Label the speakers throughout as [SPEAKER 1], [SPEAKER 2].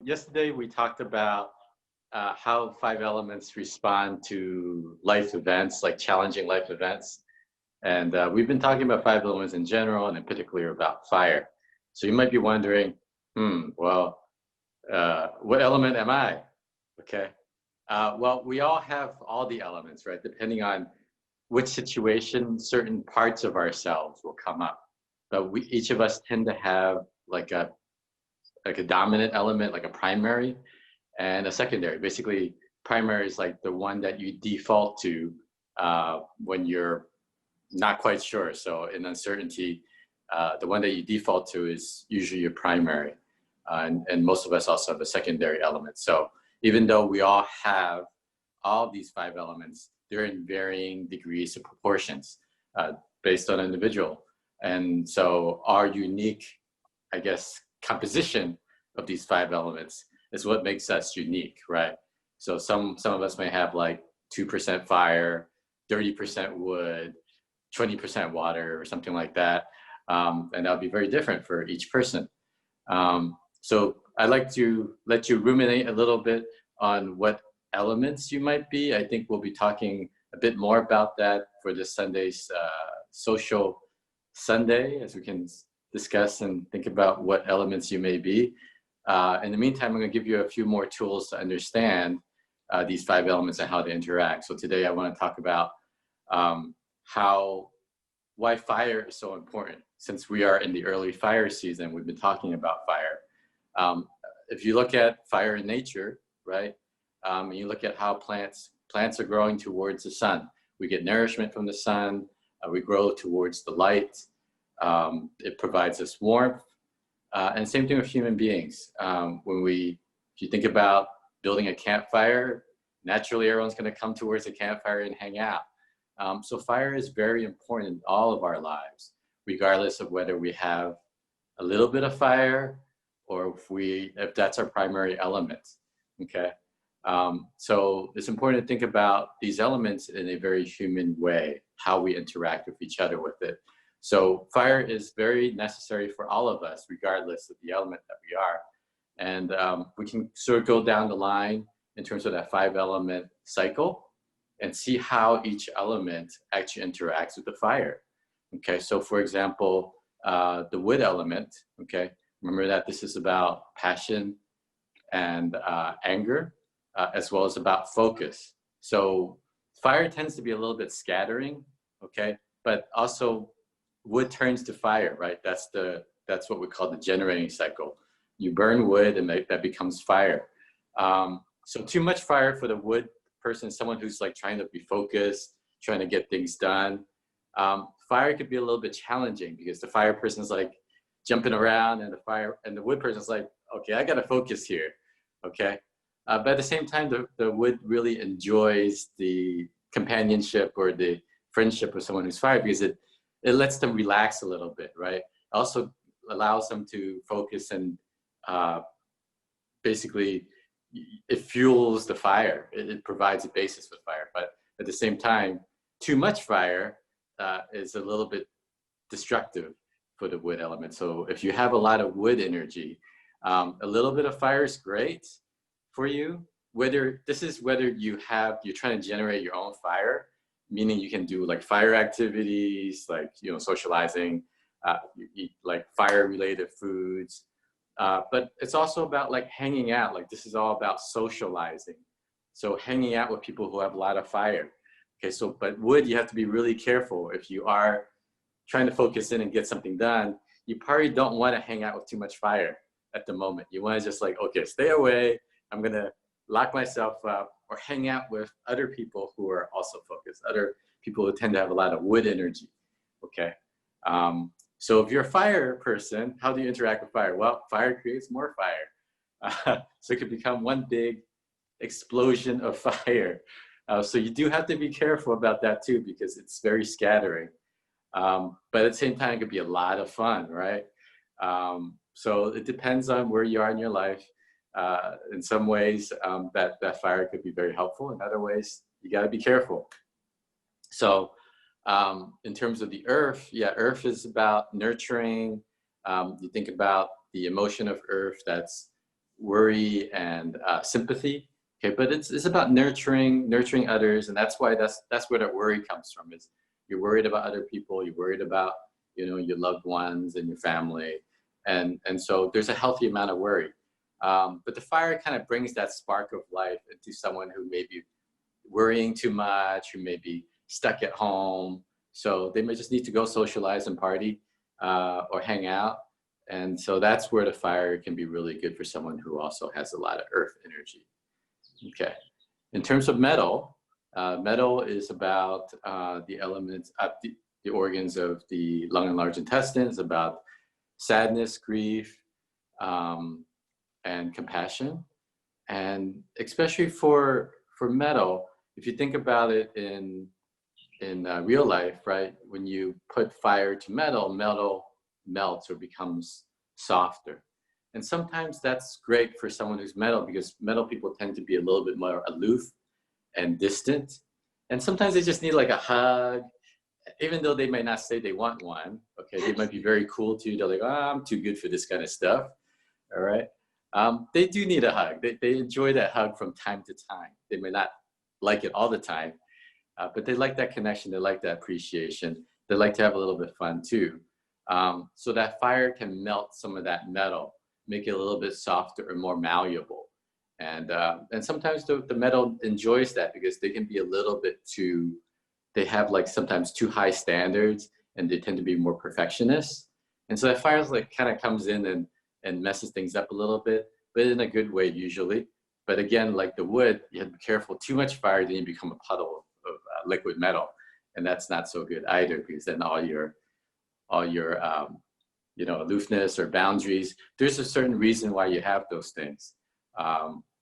[SPEAKER 1] Yesterday, we talked about how five elements respond to life events, like challenging life events. And we've been talking about five elements in general, and in particular about fire. So you might be wondering, what element am I? Okay. Well, we all have all the elements, right? Depending on which situation, certain parts of ourselves will come up. But each of us tend to have like a dominant element, like a primary, and a secondary. Basically, primary is like the one that you default to when you're not quite sure. So in uncertainty, the one that you default to is usually your primary. And most of us also have a secondary element. So even though we all have all these five elements, they're in varying degrees of proportions based on individual. And so our unique, I guess, composition of these five elements is what makes us unique, right? So some of us may have like 2% fire, 30% wood, 20% water, or something like that, and that'll be very different for each person. So I'd like to let you ruminate a little bit on what elements you might be. I think we'll be talking a bit more about that for this Sunday's social Sunday, as we can discuss and think about what elements you may be. In the meantime, I'm going to give you a few more tools to understand these five elements and how they interact. So today I want to talk about why fire is so important. Since we are in the early fire season, we've been talking about fire. If you look at fire in nature, right, and you look at how plants are growing towards the sun. We get nourishment from the sun. We grow towards the light. It provides us warmth. And same thing with human beings. If you think about building a campfire, naturally everyone's going to come towards the campfire and hang out. So fire is very important in all of our lives, regardless of whether we have a little bit of fire or if that's our primary element. Okay. So it's important to think about these elements in a very human way, how we interact with each other with it. So fire is very necessary for all of us, regardless of the element that we are. And we can sort of go down the line in terms of that five element cycle and see how each element actually interacts with the fire. Okay, so for example, the wood element, okay, remember that this is about passion and anger, as well as about focus. So fire tends to be a little bit scattering, okay, but also wood turns to fire, right? That's what we call the generating cycle. You burn wood and that becomes fire. So too much fire for the wood person, someone who's like trying to be focused, trying to get things done. Fire could be a little bit challenging because the fire person's like jumping around and the wood person's like, okay, I gotta focus here, okay? But at the same time, the wood really enjoys the companionship or the friendship with someone who's fire because it lets them relax a little bit, right? Also allows them to focus and basically it fuels the fire. It provides a basis for fire. But at the same time, too much fire is a little bit destructive for the wood element. So if you have a lot of wood energy, a little bit of fire is great for you. Whether you're trying to generate your own fire, meaning you can do like fire activities, like, socializing, you eat like fire related foods. But it's also about like hanging out. Like this is all about socializing. So hanging out with people who have a lot of fire. Okay, so but wood, you have to be really careful. If you are trying to focus in and get something done, you probably don't want to hang out with too much fire at the moment. You want to just like, okay, stay away. I'm gonna lock myself up or hang out with other people who are also focused, other people who tend to have a lot of wood energy. Okay. So if you're a fire person, how do you interact with fire? Well, fire creates more fire. So it could become one big explosion of fire. So you do have to be careful about that too, because it's very scattering. But at the same time, it could be a lot of fun, right? So it depends on where you are in your life. In some ways, that fire could be very helpful. In other ways, you got to be careful. So in terms of the earth, earth is about nurturing. You think about the emotion of earth, that's worry and sympathy. Okay, but it's about nurturing others, and that's why that's where that worry comes from. Is you're worried about other people, you're worried about your loved ones and your family, and so there's a healthy amount of worry. But the fire kind of brings that spark of life into someone who may be worrying too much, who may be stuck at home. So they may just need to go socialize and party or hang out. And so that's where the fire can be really good for someone who also has a lot of earth energy. Okay. In terms of metal, metal is about the elements, the organs of the lung and large intestines, about sadness, grief, and compassion. And especially for metal, if you think about it in real life, right? When you put fire to metal, metal melts or becomes softer. And sometimes that's great for someone who's metal, because metal people tend to be a little bit more aloof and distant. And sometimes they just need like a hug, even though they might not say they want one. Okay, they might be very cool to you. They're like, oh, I'm too good for this kind of stuff. All right. They do need a hug. They enjoy that hug from time to time. They may not like it all the time, but they like that connection. They like that appreciation. They like to have a little bit of fun too. So that fire can melt some of that metal, make it a little bit softer or more malleable. And sometimes the metal enjoys that, because they can be a little bit too, they have like sometimes too high standards, and they tend to be more perfectionists. And so that fire like kind of comes in and messes things up a little bit, but in a good way usually. But again, like the wood, you have to be careful. Too much fire, then you become a puddle of liquid metal, and that's not so good either, because then all your aloofness or boundaries, there's a certain reason why you have those things.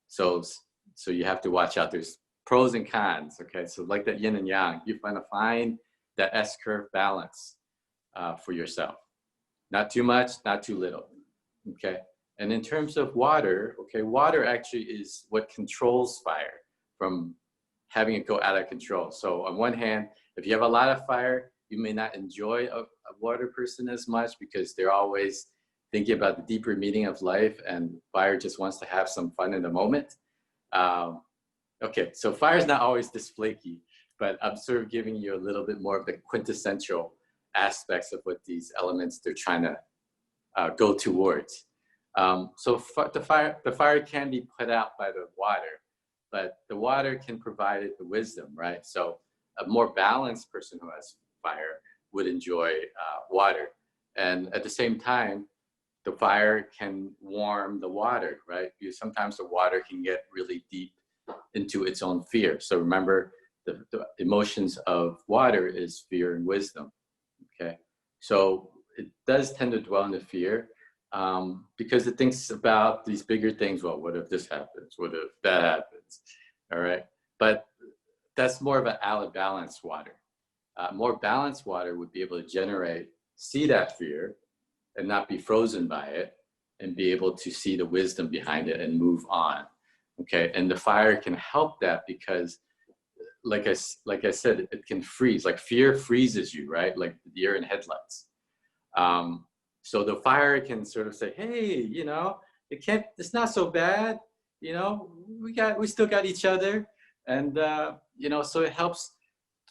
[SPEAKER 1] So you have to watch out. There's pros and cons. Okay, so like that yin and yang, you want to find that S-curve balance for yourself. Not too much, not too little. Okay, and in terms of water, okay, water actually is what controls fire from having it go out of control. So on one hand, if you have a lot of fire, you may not enjoy a water person as much, because they're always thinking about the deeper meaning of life, and fire just wants to have some fun in the moment. Okay, so fire is not always this flaky, but I'm sort of giving you a little bit more of the quintessential aspects of what these elements they're trying to go towards. So the fire can be put out by the water, but the water can provide it the wisdom, right? So a more balanced person who has fire would enjoy water. And at the same time, the fire can warm the water, right? Because sometimes the water can get really deep into its own fear. So remember, the emotions of water is fear and wisdom, okay? So it does tend to dwell in the fear, because it thinks about these bigger things. Well, what if this happens? What if that happens? All right, but that's more of an out of balance water. More balanced water would be able to see that fear and not be frozen by it, and be able to see the wisdom behind it and move on. Okay, and the fire can help that, because like I said, it can freeze. Like fear freezes you, right? Like the deer in headlights. So the fire can sort of say, hey, it's not so bad. We still got each other. And, so it helps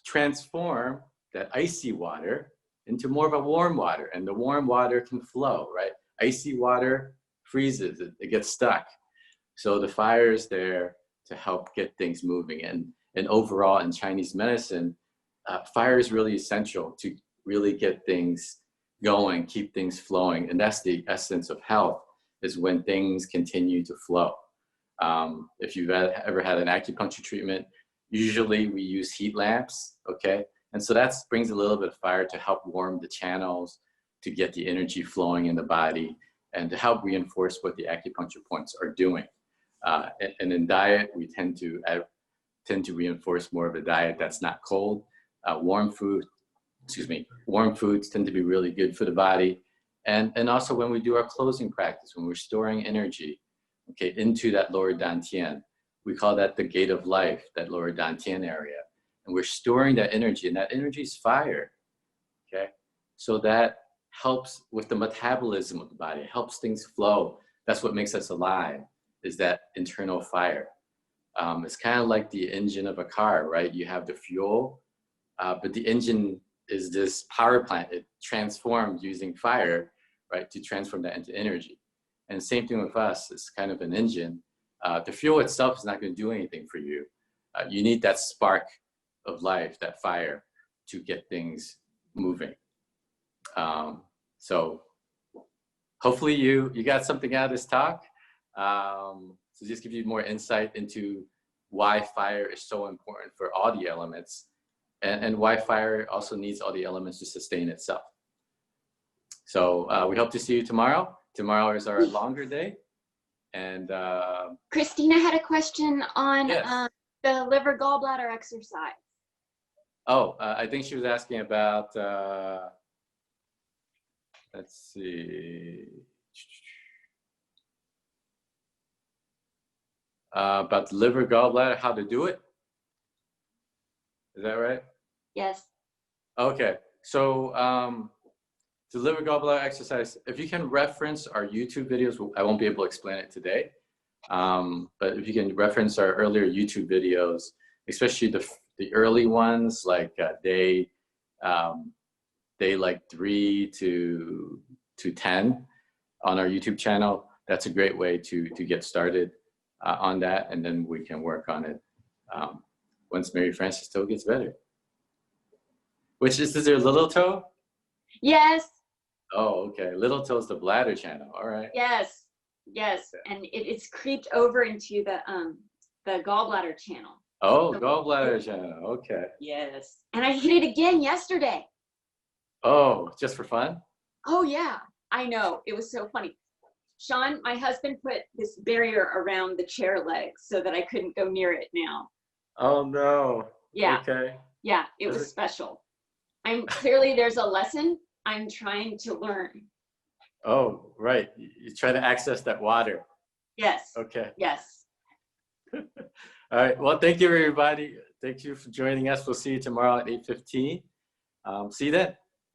[SPEAKER 1] transform that icy water into more of a warm water, and the warm water can flow, right? Icy water freezes, it gets stuck. So the fire is there to help get things moving. And overall in Chinese medicine, fire is really essential to really get things going, keep things flowing. And that's the essence of health, is when things continue to flow. If you've ever had an acupuncture treatment, usually we use heat lamps, okay? And so that brings a little bit of fire to help warm the channels, to get the energy flowing in the body, and to help reinforce what the acupuncture points are doing. And in diet, we tend to reinforce more of a diet that's not cold. Warm foods tend to be really good for the body. And also when we do our closing practice, when we're storing energy, okay, into that lower dantian, we call that the gate of life, that lower dantian area. And we're storing that energy, and that energy is fire, okay? So that helps with the metabolism of the body, it helps things flow. That's what makes us alive. is that internal fire. It's kind of like the engine of a car, right? You have the fuel, but the engine is this power plant. It transformed using fire, right, to transform that into energy. And same thing with us. It's kind of an engine. The fuel itself is not going to do anything for you. You need that spark of life, that fire, to get things moving. So hopefully you got something out of this talk. So just give you more insight into why fire is so important for all the elements, and why fire also needs all the elements to sustain itself. So we hope to see you tomorrow. Tomorrow is our longer day. And
[SPEAKER 2] Christina had a question on
[SPEAKER 1] yes.
[SPEAKER 2] the liver gallbladder exercise.
[SPEAKER 1] Oh, I think she was asking about, let's see, about the liver gallbladder, how to do it. Is that right?
[SPEAKER 2] Yes.
[SPEAKER 1] Okay, so the liver gallbladder exercise, if you can reference our YouTube videos, I won't be able to explain it today, but if you can reference our earlier YouTube videos, especially the early ones, like day like 3 to 10 on our YouTube channel, that's a great way to get started on that, and then we can work on it once Mary Frances' toe gets better. Which is there little toe?
[SPEAKER 2] Yes.
[SPEAKER 1] Oh, okay. Little toe's the bladder channel. All right.
[SPEAKER 2] Yes. Yes. And it's creeped over into the gallbladder channel.
[SPEAKER 1] Oh,
[SPEAKER 2] So,
[SPEAKER 1] gallbladder channel. Okay.
[SPEAKER 2] yes. And I hit it again yesterday.
[SPEAKER 1] Oh, just for fun?
[SPEAKER 2] Oh yeah. I know. It was so funny. Sean, my husband, put this barrier around the chair legs so that I couldn't go near it now.
[SPEAKER 1] Oh no.
[SPEAKER 2] Yeah.
[SPEAKER 1] Okay.
[SPEAKER 2] Yeah, it was special. Clearly there's a lesson I'm trying to learn.
[SPEAKER 1] Oh, right. You try to access that water.
[SPEAKER 2] Yes.
[SPEAKER 1] Okay.
[SPEAKER 2] Yes.
[SPEAKER 1] All right. Well, thank you, everybody. Thank you for joining us. We'll see you tomorrow at 8:15. See you then.